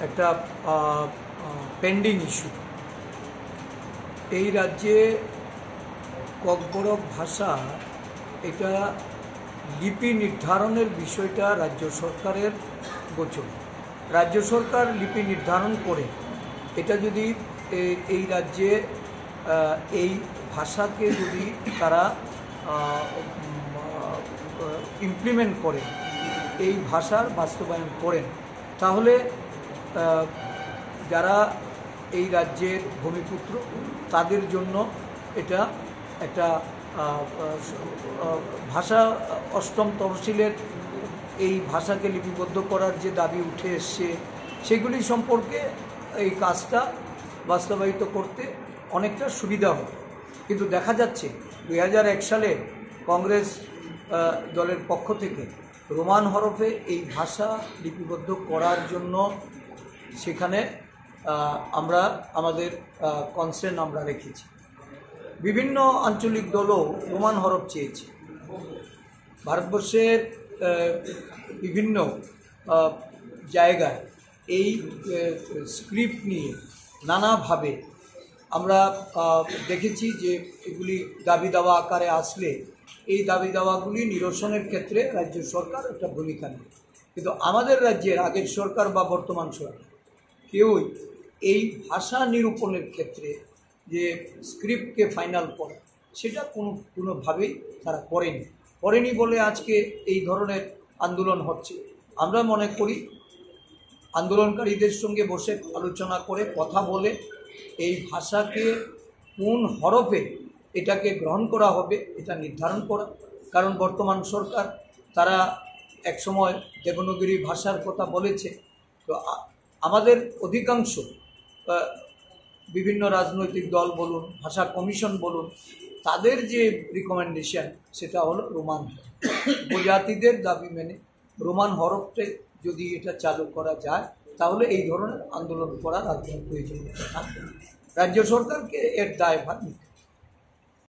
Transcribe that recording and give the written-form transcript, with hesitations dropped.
একটা pending issue. এই রাজ্যে ককবরক ভাষা এটা লিপি নির্ধারণের বিষয়টা রাজ্য সরকারের গোচর। রাজ্য সরকার লিপি নির্ধারণ করে এটা যদি এই রাজ্যে এই ভাষাকে যদি তারা ইমপ্লিমেন্ট করে, এই ভাষার বাস্তবায়ন করেন, তাহলে যারা এই রাজ্যের ভূমিপুত্র তাদের জন্য এটা একটা ভাষা অষ্টম তহসিলের এই ভাষাকে লিপিবদ্ধ করার যে দাবি উঠে এসছে সেগুলি সম্পর্কে এই কাজটা বাস্তবায়িত করতে অনেকটা সুবিধা হবে। কিন্তু দেখা যাচ্ছে 2001 সালে কংগ্রেস দলের পক্ষ থেকে রোমান হরফে এই ভাষা লিপিবদ্ধ করার জন্য সেখানে আমরা আমাদের কনসার্ন আমরা রেখেছি। বিভিন্ন আঞ্চলিক দলও রোমান হরফ চেয়েছে। ভারতবর্ষের বিভিন্ন জায়গায় এই স্ক্রিপ্ট নিয়ে নানাভাবে আমরা দেখেছি যে এগুলি দাবি দাওয়া আকারে আসলে এই দাবি দাওয়াগুলি নিরসনের ক্ষেত্রে রাজ্য সরকার একটা ভূমিকা নেয়। কিন্তু আমাদের রাজ্যের আগের সরকার বা বর্তমান সরকার কেউই এই ভাষা নিরূপণের ক্ষেত্রে যে স্ক্রিপ্টকে ফাইনাল করা সেটা কোনোভাবেই তারা করেনি বলে আজকে এই ধরনের আন্দোলন হচ্ছে। আমরা মনে করি আন্দোলনকারীদের সঙ্গে বসে আলোচনা করে কথা বলে এই ভাষাকে কোন হরফে এটাকে গ্রহণ করা হবে এটা নির্ধারণ করা। কারণ বর্তমান সরকার তারা একসময় দেবনাগরী ভাষার কথা বলেছে। তো আমাদের অধিকাংশ বিভিন্ন রাজনৈতিক দল বলুন, ভাষা কমিশন বলুন, তাদের যে রিকমেন্ডেশন সেটা হলো রোমান হরফ। উপজাতিদের দাবি মেনে রোমান হরফে যদি এটা চালু করা যায় তাহলে এই ধরনের আন্দোলন করার আর কোনো প্রয়োজনীয়তা থাকবে না। রাজ্য সরকারকে এর দায়ভার নিতে